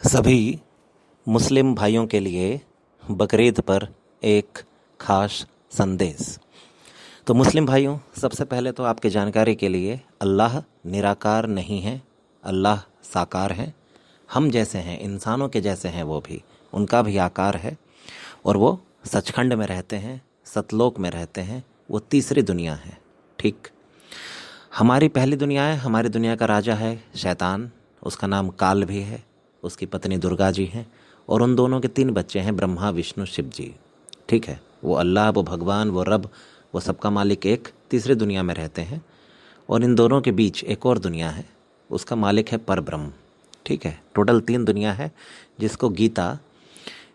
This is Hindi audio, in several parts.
सभी मुस्लिम भाइयों के लिए बकरीद पर एक खास संदेश। तो मुस्लिम भाइयों, सबसे पहले तो आपकी जानकारी के लिए अल्लाह निराकार नहीं है, अल्लाह साकार है। हम जैसे हैं, इंसानों के जैसे हैं, वो भी, उनका भी आकार है और वो सचखंड में रहते हैं, सतलोक में रहते हैं। वो तीसरी दुनिया है। ठीक, हमारी पहली दुनिया है, हमारी दुनिया का राजा है शैतान, उसका नाम काल भी है, उसकी पत्नी दुर्गा जी हैं और उन दोनों के 3 बच्चे हैं, ब्रह्मा विष्णु शिव जी। ठीक है, वो अल्लाह, वो भगवान, वो रब, वो सबका मालिक एक तीसरी दुनिया में रहते हैं। और इन दोनों के बीच एक और दुनिया है, उसका मालिक है परब्रह्म। ठीक है, टोटल 3 दुनिया है, जिसको गीता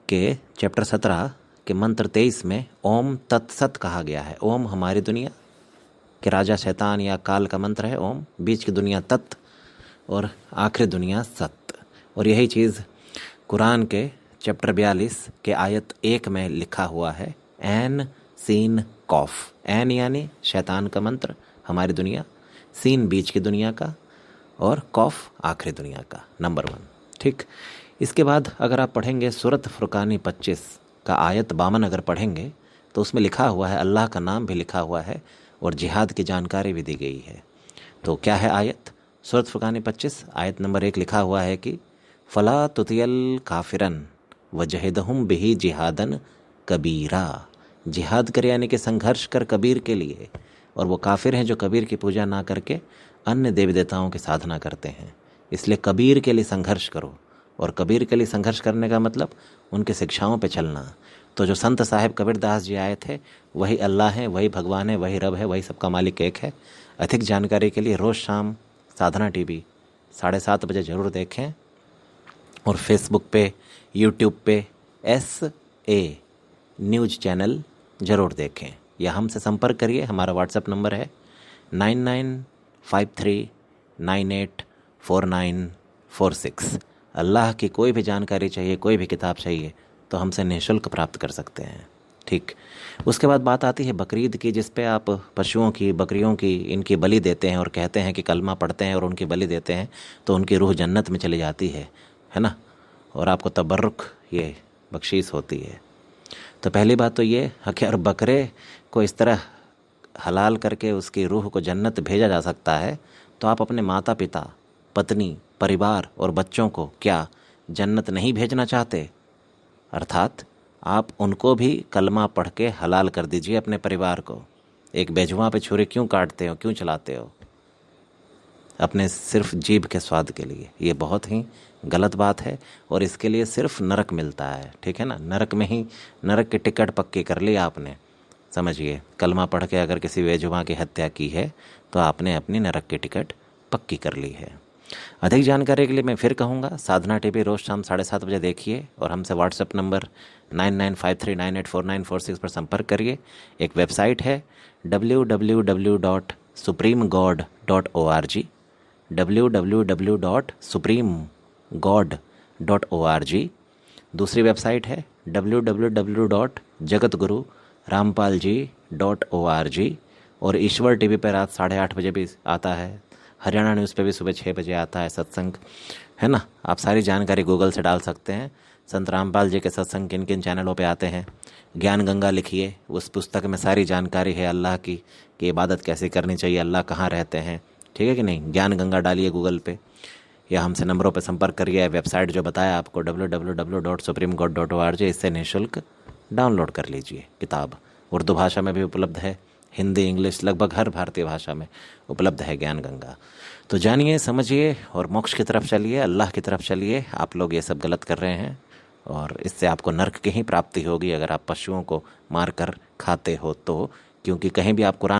के चैप्टर 17 के मंत्र 23 में ओम तत्सत कहा गया है। ओम हमारी दुनिया के राजा शैतान या काल का मंत्र है ओम, बीच की दुनिया तत् और आखिरी दुनिया सत। और यही चीज़ कुरान के चैप्टर 42 के आयत 1 में लिखा हुआ है, एन सीन कौफ। एन यानी शैतान का मंत्र, हमारी दुनिया, सीन बीच की दुनिया का और कौफ आखिरी दुनिया का, नंबर 1। ठीक, इसके बाद अगर आप पढ़ेंगे सूरत फुरकानी 25 का आयत 52 अगर पढ़ेंगे तो उसमें लिखा हुआ है, अल्लाह का नाम भी लिखा हुआ है और जिहाद की जानकारी भी दी गई है। तो क्या है आयत? सूरत फुरकानी 25 आयत नंबर 1 लिखा हुआ है कि फ़ला तुतियल काफिरन वजहिदहुम बिही जिहादन कबीरा। जिहाद कर यानी कि संघर्ष कर कबीर के लिए, और वो काफिर हैं जो कबीर की पूजा ना करके अन्य देवी देवताओं की साधना करते हैं। इसलिए कबीर के लिए संघर्ष करो, और कबीर के लिए संघर्ष करने का मतलब उनकी शिक्षाओं पे चलना। तो जो संत साहिब कबीरदास जी आए थे, वही अल्लाह हैं, वही भगवान है, वही रब है, वही सबका मालिक एक है। अधिक जानकारी के लिए रोज़ शाम साधना टीवी 7:30 बजे ज़रूर देखें, और फेसबुक पे, यूट्यूब पे SA न्यूज़ चैनल ज़रूर देखें, या हमसे संपर्क करिए। हमारा व्हाट्सएप नंबर है 9953984946। अल्लाह की कोई भी जानकारी चाहिए, कोई भी किताब चाहिए, तो हमसे निःशुल्क प्राप्त कर सकते हैं। ठीक, उसके बाद बात आती है बकरीद की, जिस पे आप पशुओं की, बकरियों की, इनकी बलि देते हैं और कहते हैं कि कलमा पढ़ते हैं और उनकी बलि देते हैं तो उनकी रूह जन्नत में चली जाती है ना, और आपको तबर्रुक ये बख्शीश होती है। तो पहली बात तो ये कि अगर बकरे को इस तरह हलाल करके उसकी रूह को जन्नत भेजा जा सकता है, तो आप अपने माता पिता, पत्नी, परिवार और बच्चों को क्या जन्नत नहीं भेजना चाहते? अर्थात आप उनको भी कलमा पढ़ के हलाल कर दीजिए अपने परिवार को। एक बेजुबां पे छुरी क्यों काटते हो, क्यों चलाते हो? अपने सिर्फ जीभ के स्वाद के लिए। ये बहुत ही गलत बात है और इसके लिए सिर्फ नरक मिलता है। ठीक है ना, नरक में ही नरक की टिकट पक्की कर ली आपने। समझिए, कलमा पढ़ के अगर किसी बेजुबां की हत्या की है तो आपने अपनी नरक की टिकट पक्की कर ली है। अधिक जानकारी के लिए मैं फिर कहूँगा, साधना टीवी रोज़ शाम 7:30 बजे देखिए, और हमसे व्हाट्सएप नंबर 9953984946 पर संपर्क करिए। एक वेबसाइट है www.supremegod.org, www.supremegod.org। दूसरी वेबसाइट है www.jagatgururampalji.org, और ईश्वर टीवी पर रात 8:30 बजे भी आता है। हरियाणा न्यूज़ पे भी सुबह 6 बजे आता है सत्संग, है ना। आप सारी जानकारी गूगल से डाल सकते हैं। संत रामपाल जी के सत्संग किन किन चैनलों पे आते हैं। ज्ञान गंगा लिखिए, उस पुस्तक में सारी जानकारी है अल्लाह की, कि इबादत कैसे करनी चाहिए, अल्लाह कहाँ रहते हैं। ठीक है कि नहीं? ज्ञान गंगा डालिए गूगल पे, या हमसे नंबरों पे संपर्क करिए। वेबसाइट जो बताया आपको www.supremegod.org, इससे निःशुल्क डाउनलोड कर लीजिए किताब। उर्दू भाषा में भी उपलब्ध है, हिंदी, इंग्लिश, लगभग हर भारतीय भाषा में उपलब्ध है ज्ञान गंगा। तो जानिए, समझिए और मोक्ष की तरफ चलिए, अल्लाह की तरफ चलिए। आप लोग ये सब गलत कर रहे हैं और इससे आपको नरक की ही प्राप्ति होगी अगर आप पशुओं को मार कर खाते हो तो, क्योंकि कहीं भी आप कुरान